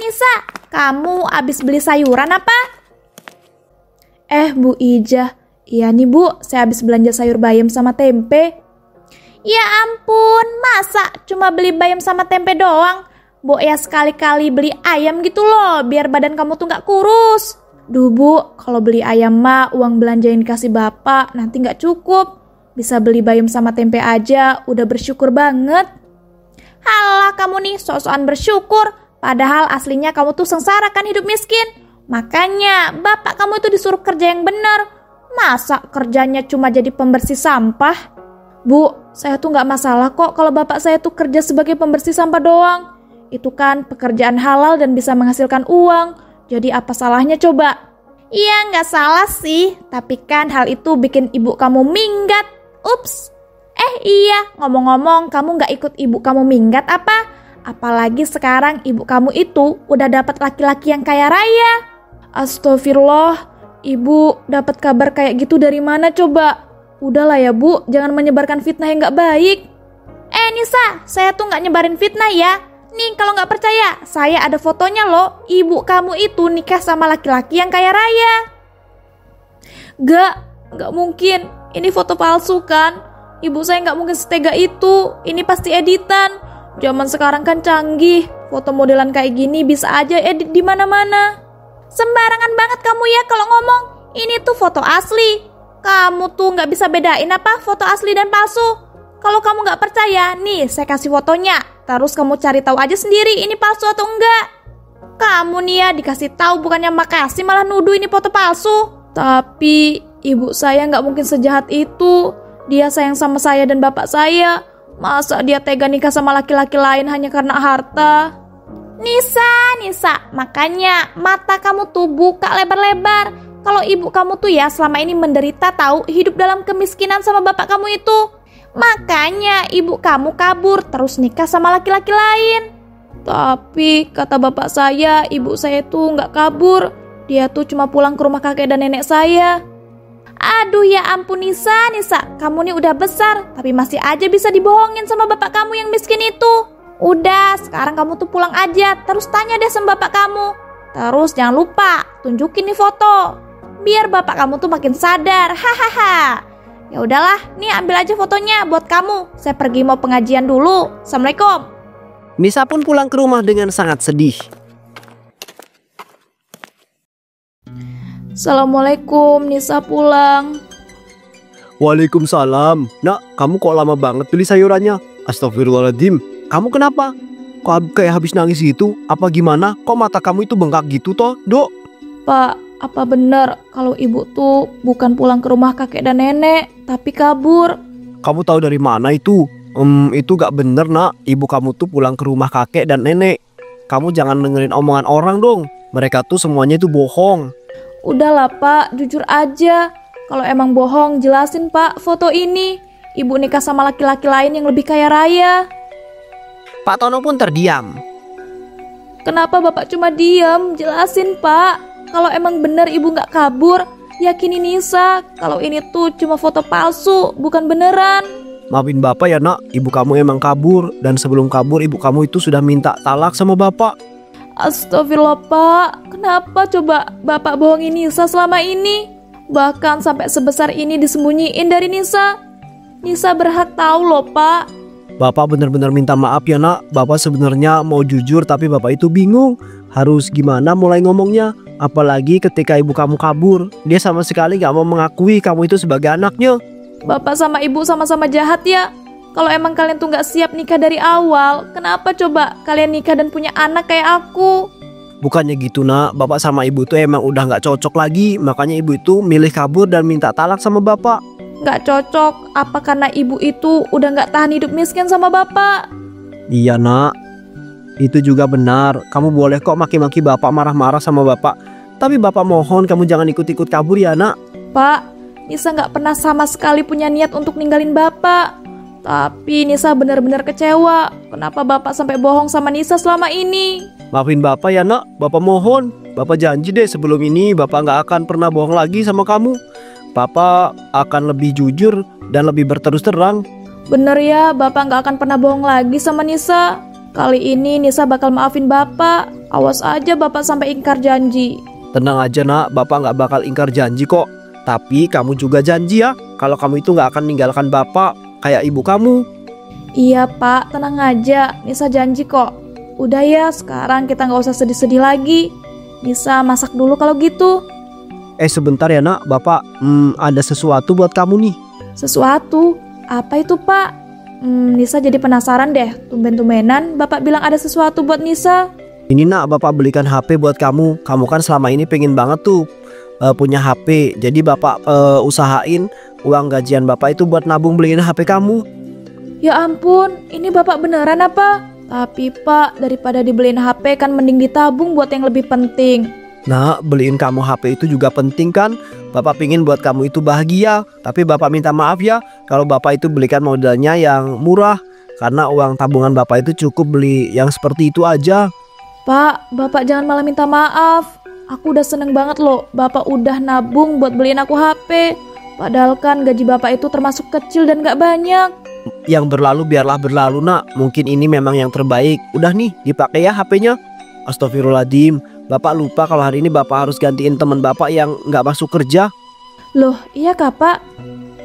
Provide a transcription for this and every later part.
Nisa, kamu abis beli sayuran apa? Bu Ijah, iya nih Bu, saya habis belanja sayur bayam sama tempe. Ya ampun, masa cuma beli bayam sama tempe doang? Bu ya sekali-kali beli ayam gitu loh, biar badan kamu tuh gak kurus. Duh Bu, kalau beli ayam mah uang belanja yang dikasih bapak nanti gak cukup. Bisa beli bayam sama tempe aja, udah bersyukur banget. Halah kamu nih, sok-sokan bersyukur. Padahal aslinya kamu tuh sengsara kan hidup miskin. Makanya bapak kamu itu disuruh kerja yang benar. Masa kerjanya cuma jadi pembersih sampah? Bu, saya tuh gak masalah kok kalau bapak saya tuh kerja sebagai pembersih sampah doang. Itu kan pekerjaan halal dan bisa menghasilkan uang. Jadi apa salahnya coba? Iya gak salah sih, tapi kan hal itu bikin ibu kamu minggat. Ups. Iya, ngomong-ngomong kamu gak ikut ibu kamu minggat apa? Apalagi sekarang ibu kamu itu udah dapat laki-laki yang kaya raya. Astagfirullah, ibu dapat kabar kayak gitu dari mana coba? Udahlah ya Bu, jangan menyebarkan fitnah yang gak baik. Nisa, saya tuh gak nyebarin fitnah ya. Nih kalau gak percaya, saya ada fotonya loh. Ibu kamu itu nikah sama laki-laki yang kaya raya. Gak mungkin. Ini foto palsu kan? Ibu saya gak mungkin setega itu. Ini pasti editan. Zaman sekarang kan canggih. Foto modelan kayak gini bisa aja edit di mana-mana. Sembarangan banget kamu ya kalau ngomong. Ini tuh foto asli. Kamu tuh gak bisa bedain apa foto asli dan palsu. Kalau kamu gak percaya, nih saya kasih fotonya. Terus kamu cari tahu aja sendiri ini palsu atau enggak. Kamu nih ya dikasih tahu bukannya makasih malah nuduh ini foto palsu. Tapi ibu saya gak mungkin sejahat itu. Dia sayang sama saya dan bapak saya. Masa dia tega nikah sama laki-laki lain hanya karena harta? Nisa, makanya mata kamu tuh buka lebar-lebar. Kalau ibu kamu tuh ya selama ini menderita tahu hidup dalam kemiskinan sama bapak kamu itu. Makanya ibu kamu kabur terus nikah sama laki-laki lain. Tapi kata bapak saya, ibu saya tuh gak kabur. Dia tuh cuma pulang ke rumah kakek dan nenek saya. Aduh ya ampun Nisa, kamu nih udah besar tapi masih aja bisa dibohongin sama bapak kamu yang miskin itu. Udah, sekarang kamu tuh pulang aja, terus tanya deh sama bapak kamu. Terus jangan lupa tunjukin nih foto, biar bapak kamu tuh makin sadar. Hahaha. Ya udahlah, nih ambil aja fotonya buat kamu. Saya pergi mau pengajian dulu. Assalamualaikum. Nisa pun pulang ke rumah dengan sangat sedih. Assalamualaikum, Nisa pulang. Waalaikumsalam. Nak, kamu kok lama banget beli sayurannya? Astagfirullahaladzim. Kamu kenapa? Kok kayak habis nangis gitu? Apa gimana? Kok mata kamu itu bengkak gitu toh, Dok? Pak, apa benar kalau ibu tuh bukan pulang ke rumah kakek dan nenek, tapi kabur? Kamu tahu dari mana itu? Itu gak bener nak. Ibu kamu tuh pulang ke rumah kakek dan nenek. Kamu jangan dengerin omongan orang dong. Mereka tuh semuanya itu bohong. Udahlah Pak, jujur aja. Kalau emang bohong, jelasin Pak foto ini. Ibu nikah sama laki-laki lain yang lebih kaya raya. Pak Tono pun terdiam. Kenapa Bapak cuma diam? Jelasin Pak. Kalau emang bener ibu gak kabur, yakini Nisa kalau ini tuh cuma foto palsu, bukan beneran. Maafin Bapak ya nak, ibu kamu emang kabur. Dan sebelum kabur ibu kamu itu sudah minta talak sama Bapak. Astagfirullah Pak, kenapa coba Bapak bohongin Nisa selama ini? Bahkan sampai sebesar ini disembunyiin dari Nisa. Nisa berhak tahu loh Pak. Bapak benar-benar minta maaf ya nak. Bapak sebenarnya mau jujur tapi Bapak itu bingung harus gimana mulai ngomongnya. Apalagi ketika ibu kamu kabur, dia sama sekali gak mau mengakui kamu itu sebagai anaknya. Bapak sama ibu sama-sama jahat ya. Kalau emang kalian tuh gak siap nikah dari awal, kenapa coba kalian nikah dan punya anak kayak aku? Bukannya gitu nak, Bapak sama ibu tuh emang udah gak cocok lagi. Makanya ibu itu milih kabur dan minta talak sama Bapak. Gak cocok, apa karena ibu itu udah gak tahan hidup miskin sama Bapak? Iya nak, itu juga benar. Kamu boleh kok maki-maki Bapak, marah-marah sama Bapak. Tapi Bapak mohon kamu jangan ikut-ikut kabur ya nak. Pak, Nisa gak pernah sama sekali punya niat untuk ninggalin Bapak. Tapi Nisa benar-benar kecewa. Kenapa Bapak sampai bohong sama Nisa selama ini? Maafin Bapak ya nak, Bapak mohon. Bapak janji deh sebelum ini Bapak gak akan pernah bohong lagi sama kamu. Bapak akan lebih jujur dan lebih berterus terang. Bener ya, Bapak gak akan pernah bohong lagi sama Nisa. Kali ini Nisa bakal maafin Bapak. Awas aja Bapak sampai ingkar janji. Tenang aja nak, Bapak nggak bakal ingkar janji kok. Tapi kamu juga janji ya, kalau kamu itu nggak akan meninggalkan Bapak kayak ibu kamu. Iya Pak, tenang aja. Nisa janji kok. Udah ya, sekarang kita nggak usah sedih-sedih lagi. Nisa masak dulu kalau gitu. Sebentar ya nak, Bapak ada sesuatu buat kamu nih. Sesuatu? Apa itu Pak? Nisa jadi penasaran deh. Tumben-tumbenan Bapak bilang ada sesuatu buat Nisa. Ini nak, Bapak belikan HP buat kamu. Kamu kan selama ini pengen banget tuh punya HP. Jadi Bapak usahain uang gajian Bapak itu buat nabung beliin HP kamu. Ya ampun, ini Bapak beneran apa? Tapi Pak, daripada dibeliin HP kan mending ditabung buat yang lebih penting. Nah, beliin kamu HP itu juga penting kan? Bapak pingin buat kamu itu bahagia. Tapi Bapak minta maaf ya kalau Bapak itu belikan modelnya yang murah. Karena uang tabungan Bapak itu cukup beli yang seperti itu aja. Pak, Bapak jangan malah minta maaf. Aku udah seneng banget loh, Bapak udah nabung buat beliin aku HP. Padahal kan gaji Bapak itu termasuk kecil dan gak banyak. Yang berlalu biarlah berlalu nak. Mungkin ini memang yang terbaik. Udah nih, dipakai ya HP-nya. Astagfirullahaladzim, Bapak lupa kalau hari ini Bapak harus gantiin teman Bapak yang gak masuk kerja. Loh, iya kah Pak?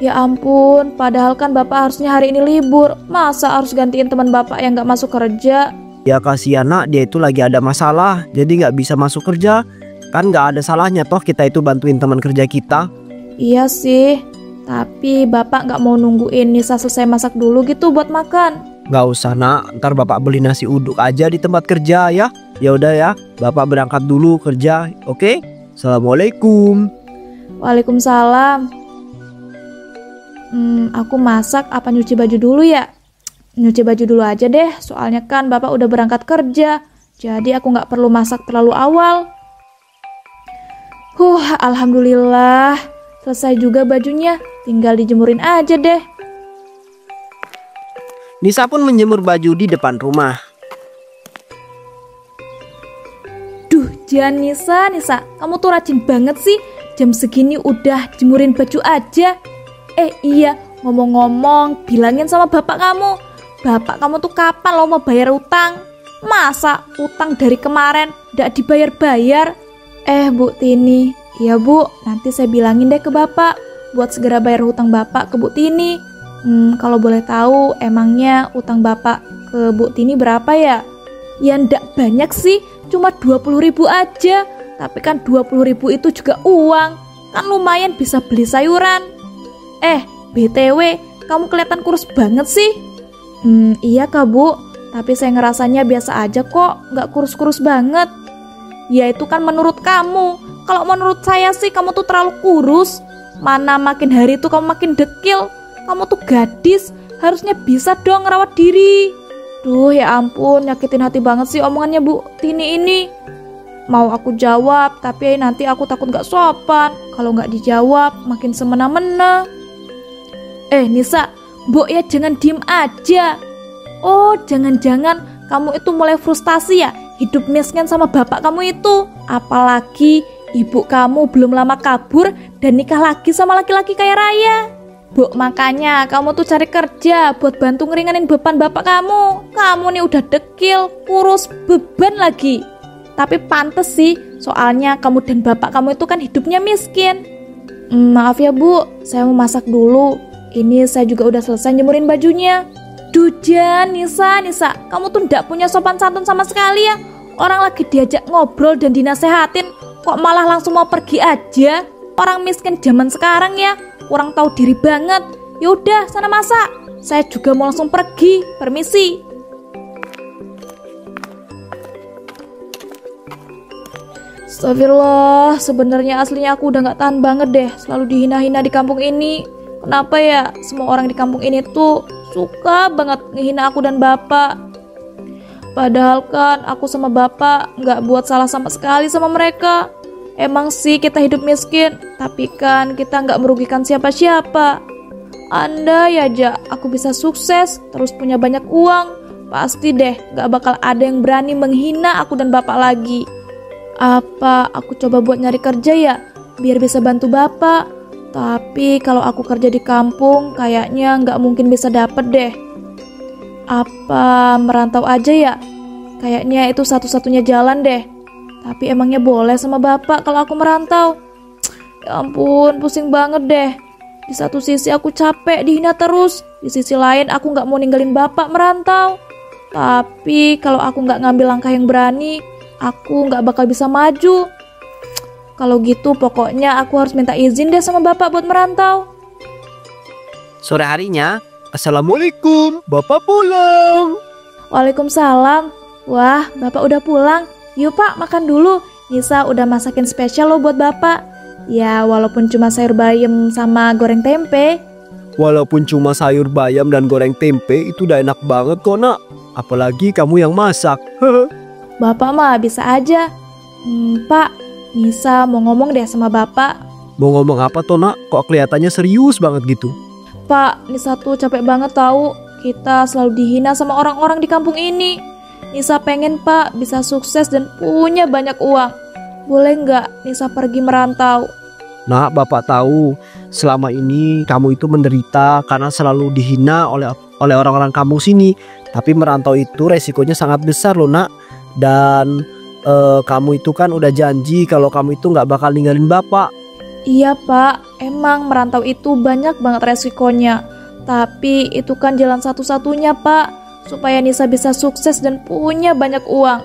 Ya ampun, padahal kan Bapak harusnya hari ini libur. Masa harus gantiin teman Bapak yang gak masuk kerja? Ya kasihan nak, dia itu lagi ada masalah, jadi gak bisa masuk kerja. Kan gak ada salahnya toh kita itu bantuin teman kerja kita. Iya sih, tapi Bapak gak mau nungguin Nisa selesai masak dulu gitu buat makan. Gak usah nak, ntar Bapak beli nasi uduk aja di tempat kerja ya. Ya udah ya, Bapak berangkat dulu kerja, oke? Assalamualaikum. Waalaikumsalam. Aku masak apa nyuci baju dulu ya? Nyuci baju dulu aja deh, soalnya kan Bapak udah berangkat kerja. Jadi aku gak perlu masak terlalu awal. Alhamdulillah. Selesai juga bajunya, tinggal dijemurin aja deh. Nisa pun menjemur baju di depan rumah. Duh, Jan, Nisa, kamu tuh rajin banget sih. Jam segini udah jemurin baju aja. Iya, ngomong-ngomong, bilangin sama bapak kamu. Bapak kamu tuh kapan lo mau bayar utang? Masa utang dari kemarin gak dibayar-bayar? Bu Tini, iya Bu, nanti saya bilangin deh ke bapak buat segera bayar hutang bapak ke Bu Tini. Kalau boleh tahu, emangnya utang bapak ke Bu Tini berapa ya? Ya ndak banyak sih, cuma 20.000 aja. Tapi kan 20.000 itu juga uang, kan lumayan bisa beli sayuran. BTW, kamu kelihatan kurus banget sih. Iya Kak Bu, tapi saya ngerasanya biasa aja kok, nggak kurus-kurus banget. Ya itu kan menurut kamu. Kalau menurut saya sih kamu tuh terlalu kurus. Mana makin hari tuh kamu makin dekil. Kamu tuh gadis, harusnya bisa dong ngerawat diri. Duh ya ampun, nyakitin hati banget sih omongannya Bu Tini ini. Mau aku jawab, tapi nanti aku takut gak sopan. Kalau gak dijawab, makin semena-mena. Nisa, Mbok ya jangan diem aja. Oh, jangan-jangan kamu itu mulai frustasi ya hidup miskin sama bapak kamu itu. Apalagi ibu kamu belum lama kabur dan nikah lagi sama laki-laki kaya raya. Mbok, makanya kamu tuh cari kerja buat bantu ngeringanin beban bapak kamu. Kamu nih udah dekil, kurus, beban lagi. Tapi pantes sih, soalnya kamu dan bapak kamu itu kan hidupnya miskin. Maaf ya Bu, saya mau masak dulu. Ini saya juga udah selesai nyemurin bajunya. Duh Jan, Nisa, kamu tuh ndak punya sopan santun sama sekali ya. Orang lagi diajak ngobrol dan dinasehatin, kok malah langsung mau pergi aja. Orang miskin zaman sekarang ya, kurang tahu diri banget. Yaudah, sana masak. Saya juga mau langsung pergi, permisi. Astagfirullah, sebenarnya aslinya aku udah gak tahan banget deh selalu dihina-hina di kampung ini. Kenapa ya semua orang di kampung ini tuh suka banget ngehina aku dan bapak. Padahal kan aku sama bapak gak buat salah sama sekali sama mereka. Emang sih kita hidup miskin, tapi kan kita gak merugikan siapa-siapa. Andai aja aku bisa sukses, terus punya banyak uang, pasti deh gak bakal ada yang berani menghina aku dan bapak lagi. Apa aku coba buat nyari kerja ya, biar bisa bantu bapak. Tapi kalau aku kerja di kampung, kayaknya nggak mungkin bisa dapet deh. Apa merantau aja ya? Kayaknya itu satu-satunya jalan deh. Tapi emangnya boleh sama bapak kalau aku merantau? Ya ampun, pusing banget deh. Di satu sisi aku capek dihina terus, di sisi lain aku gak mau ninggalin bapak merantau. Tapi kalau aku gak ngambil langkah yang berani, aku gak bakal bisa maju. Kalau gitu pokoknya aku harus minta izin deh sama bapak buat merantau. Sore harinya, Assalamualaikum, Bapak pulang. Waalaikumsalam. Wah, bapak udah pulang. Yuk pak, makan dulu. Nisa udah masakin spesial loh buat bapak. Ya, walaupun cuma sayur bayam sama goreng tempe. Walaupun cuma sayur bayam dan goreng tempe, itu udah enak banget kok nak. Apalagi kamu yang masak. Bapak mah bisa aja. Pak, Nisa mau ngomong deh sama bapak. Mau ngomong apa toh nak? Kok kelihatannya serius banget gitu? Pak, Nisa tuh capek banget tahu. Kita selalu dihina sama orang-orang di kampung ini. Nisa pengen pak bisa sukses dan punya banyak uang. Boleh nggak Nisa pergi merantau? Nak, bapak tahu selama ini kamu itu menderita karena selalu dihina oleh orang-orang kampung sini. Tapi merantau itu resikonya sangat besar loh nak. Dan kamu itu kan udah janji kalau kamu itu nggak bakal ninggalin bapak. Iya pak, emang merantau itu banyak banget resikonya. Tapi itu kan jalan satu-satunya pak, supaya Nisa bisa sukses dan punya banyak uang.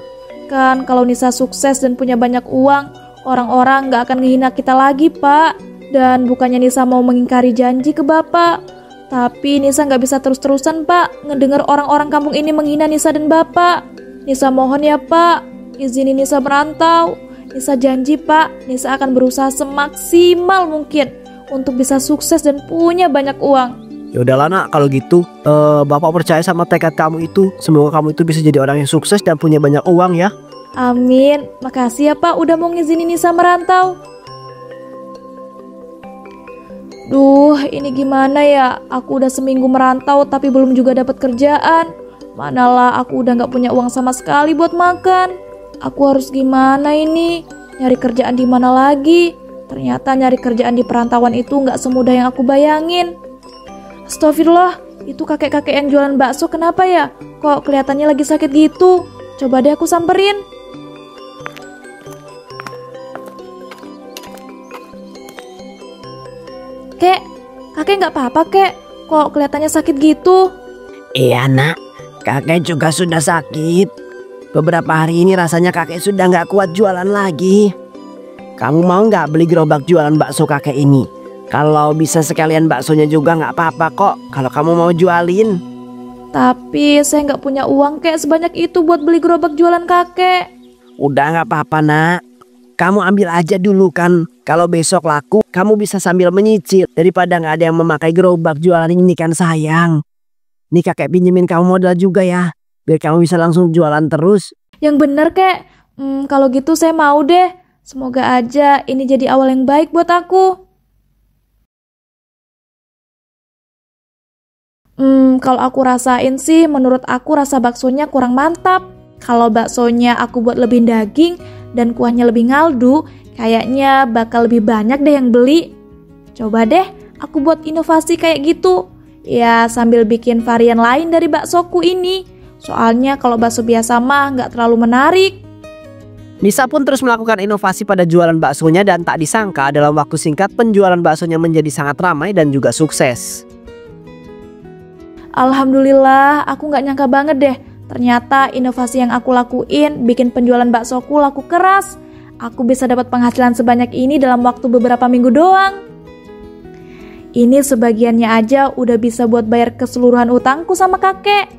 Kan kalau Nisa sukses dan punya banyak uang, orang-orang nggak akan ngehina kita lagi pak. Dan bukannya Nisa mau mengingkari janji ke bapak, tapi Nisa nggak bisa terus-terusan pak ngedengar orang-orang kampung ini menghina Nisa dan bapak. Nisa mohon ya pak, izinin Nisa merantau. Nisa janji pak, Nisa akan berusaha semaksimal mungkin untuk bisa sukses dan punya banyak uang. Ya udahlah nak, kalau gitu bapak percaya sama tekad kamu itu. Semoga kamu itu bisa jadi orang yang sukses dan punya banyak uang ya. Amin, makasih ya pak udah mau ngizinin Nisa merantau. Duh, ini gimana ya? Aku udah seminggu merantau tapi belum juga dapat kerjaan. Manalah aku udah gak punya uang sama sekali buat makan. Aku harus gimana ini? Nyari kerjaan di mana lagi? Ternyata nyari kerjaan di perantauan itu gak semudah yang aku bayangin. Astagfirullah, itu kakek-kakek yang jualan bakso kenapa ya? Kok kelihatannya lagi sakit gitu? Coba deh aku samperin. Kek, kakek gak apa-apa kek? Kok kelihatannya sakit gitu? Iya nak, kakek juga sudah sakit. Beberapa hari ini rasanya kakek sudah gak kuat jualan lagi. Kamu mau gak beli gerobak jualan bakso kakek ini? Kalau bisa sekalian baksonya juga gak apa-apa kok, kalau kamu mau jualin. Tapi saya gak punya uang kek sebanyak itu buat beli gerobak jualan kakek. Udah gak apa-apa nak, kamu ambil aja dulu kan. Kalau besok laku, kamu bisa sambil menyicil. Daripada gak ada yang memakai gerobak jualan ini kan sayang. Nih kakek pinjemin kamu modal juga ya, biar kamu bisa langsung jualan terus. Yang bener kek, kalau gitu saya mau deh. Semoga aja ini jadi awal yang baik buat aku. Kalau aku rasain sih, menurut aku rasa baksonya kurang mantap. Kalau baksonya aku buat lebih daging dan kuahnya lebih ngaldu, kayaknya bakal lebih banyak deh yang beli. Coba deh aku buat inovasi kayak gitu. Ya sambil bikin varian lain dari baksoku ini. Soalnya kalau bakso biasa mah nggak terlalu menarik. Nisa pun terus melakukan inovasi pada jualan baksonya dan tak disangka dalam waktu singkat penjualan baksonya menjadi sangat ramai dan juga sukses. Alhamdulillah, aku nggak nyangka banget deh. Ternyata inovasi yang aku lakuin bikin penjualan baksoku laku keras. Aku bisa dapat penghasilan sebanyak ini dalam waktu beberapa minggu doang. Ini sebagiannya aja udah bisa buat bayar keseluruhan utangku sama kakek.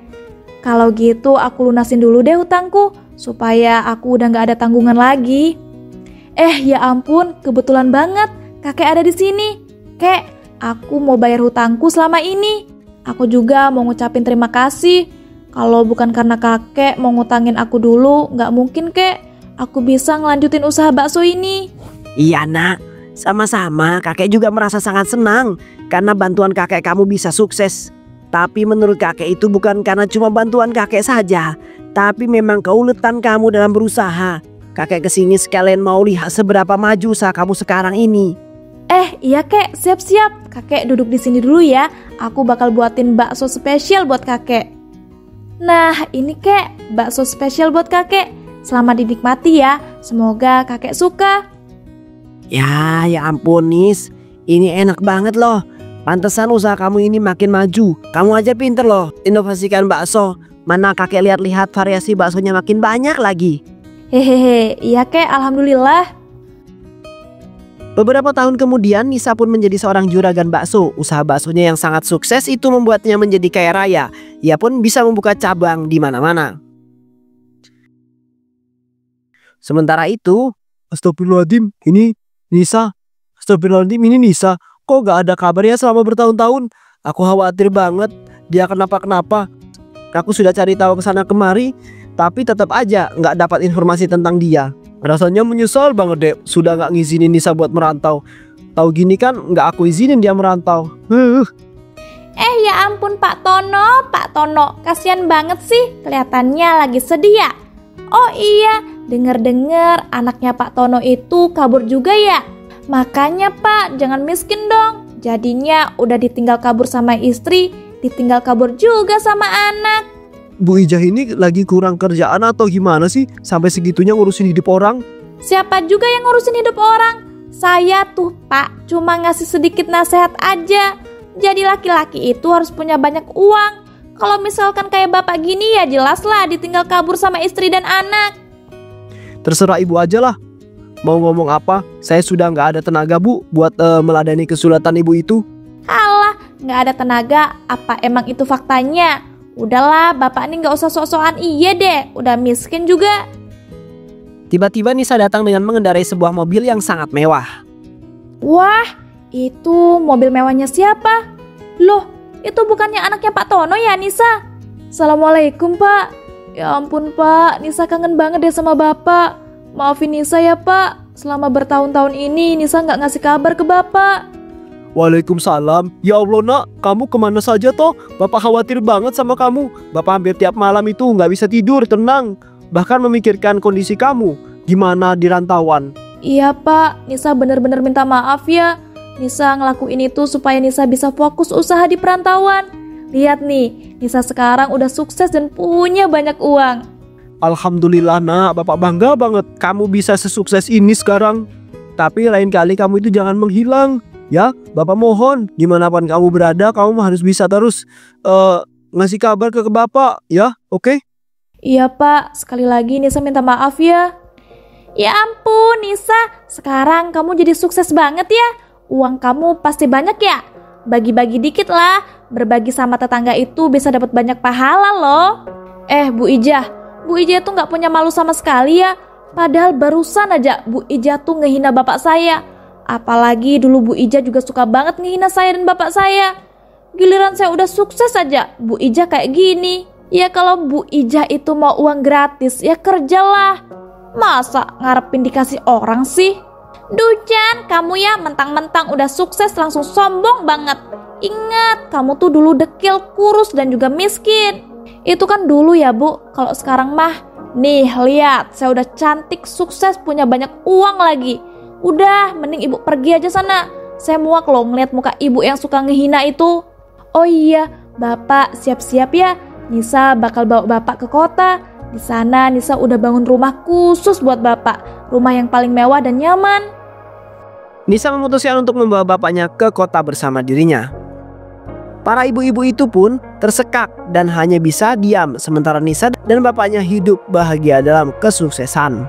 Kalau gitu aku lunasin dulu deh utangku, supaya aku udah gak ada tanggungan lagi. Ya ampun, kebetulan banget kakek ada di sini. Kek, aku mau bayar hutangku selama ini. Aku juga mau ngucapin terima kasih. Kalau bukan karena kakek mau ngutangin aku dulu, gak mungkin kek aku bisa ngelanjutin usaha bakso ini. Iya nak, sama-sama kakek juga merasa sangat senang karena bantuan kakek kamu bisa sukses. Tapi menurut kakek itu bukan karena cuma bantuan kakek saja, tapi memang keuletan kamu dalam berusaha. Kakek kesini sekalian mau lihat seberapa maju usaha kamu sekarang ini. Iya kek, siap-siap. Kakek duduk di sini dulu ya. Aku bakal buatin bakso spesial buat kakek. Nah, ini kek, bakso spesial buat kakek. Selamat dinikmati ya, semoga kakek suka. Ya ampun Nis, ini enak banget loh. Pantesan usaha kamu ini makin maju. Kamu aja pinter loh, inovasikan bakso. Mana kakek lihat-lihat variasi baksonya makin banyak lagi. Hehehe, iya kek, alhamdulillah. Beberapa tahun kemudian Nisa pun menjadi seorang juragan bakso. Usaha baksonya yang sangat sukses itu membuatnya menjadi kaya raya. Ia pun bisa membuka cabang di mana-mana. Sementara itu, Astagfirullahaladzim, ini Nisa. Astagfirullahaladzim, ini Nisa. Kok gak ada kabarnya selama bertahun-tahun? Aku khawatir banget dia kenapa-kenapa. Aku sudah cari tahu kesana kemari, tapi tetap aja nggak dapat informasi tentang dia. Rasanya menyesal banget deh, sudah nggak ngizinin Nisa buat merantau. Tahu gini kan nggak aku izinin dia merantau. Ya ampun Pak Tono, kasihan banget sih, kelihatannya lagi sedih ya. Oh iya, dengar-dengar anaknya Pak Tono itu kabur juga ya. Makanya Pak, jangan miskin dong. Jadinya udah ditinggal kabur sama istri, ditinggal kabur juga sama anak. Bu Ijah ini lagi kurang kerjaan atau gimana sih? Sampai segitunya ngurusin hidup orang? Siapa juga yang ngurusin hidup orang? Saya tuh Pak, cuma ngasih sedikit nasihat aja. Jadi laki-laki itu harus punya banyak uang. Kalau misalkan kayak bapak gini ya jelaslah ditinggal kabur sama istri dan anak. Terserah ibu aja lah. Mau ngomong apa? Saya sudah nggak ada tenaga bu buat meladani kesulitan ibu itu. Alah, nggak ada tenaga, apa emang itu faktanya? Udahlah, bapak ini nggak usah sok-sokan iya deh, udah miskin juga. tiba-tiba Nisa datang dengan mengendarai sebuah mobil yang sangat mewah. Wah, itu mobil mewahnya siapa? Loh, itu bukannya anaknya Pak Tono ya, Nisa? Assalamualaikum Pak. Ya ampun Pak, Nisa kangen banget deh sama Bapak. Maafin Nisa ya Pak, selama bertahun-tahun ini Nisa nggak ngasih kabar ke Bapak. Waalaikumsalam. Ya Allah nak, kamu kemana saja toh? Bapak khawatir banget sama kamu. Bapak hampir tiap malam itu nggak bisa tidur tenang. Bahkan memikirkan kondisi kamu. Gimana di rantauan? Iya Pak, Nisa bener-bener minta maaf ya. Nisa ngelakuin itu supaya Nisa bisa fokus usaha di perantauan. Lihat nih, Nisa sekarang udah sukses dan punya banyak uang. Alhamdulillah nak, Bapak bangga banget kamu bisa sesukses ini sekarang. Tapi lain kali kamu itu jangan menghilang. Ya, Bapak mohon, dimanapun kamu berada, kamu harus bisa terus ngasih kabar ke Bapak, ya, oke? Iya Pak, sekali lagi Nisa minta maaf ya. Ya ampun Nisa, sekarang kamu jadi sukses banget ya. Uang kamu pasti banyak ya. Bagi-bagi dikit lah, berbagi sama tetangga itu bisa dapat banyak pahala loh. Bu Ijah tuh gak punya malu sama sekali ya. Padahal barusan aja Bu Ijah tuh ngehina bapak saya. Apalagi dulu Bu Ijah juga suka banget ngehina saya dan bapak saya. Giliran saya udah sukses aja, Bu Ijah kayak gini. Ya kalau Bu Ijah itu mau uang gratis, ya kerjalah. Masa ngarepin dikasih orang sih? Dujan, kamu ya mentang-mentang udah sukses langsung sombong banget. Ingat, kamu tuh dulu dekil, kurus dan juga miskin. Itu kan dulu ya Bu, kalau sekarang mah, nih lihat, saya udah cantik, sukses, punya banyak uang lagi. Udah, mending ibu pergi aja sana. Saya muak loh ngeliat muka ibu yang suka ngehina itu. Oh iya, Bapak siap-siap ya. Nisa bakal bawa Bapak ke kota. Di sana Nisa udah bangun rumah khusus buat Bapak. Rumah yang paling mewah dan nyaman. Nisa memutuskan untuk membawa bapaknya ke kota bersama dirinya. Para ibu-ibu itu pun tersekak dan hanya bisa diam sementara Nisa dan bapaknya hidup bahagia dalam kesuksesan.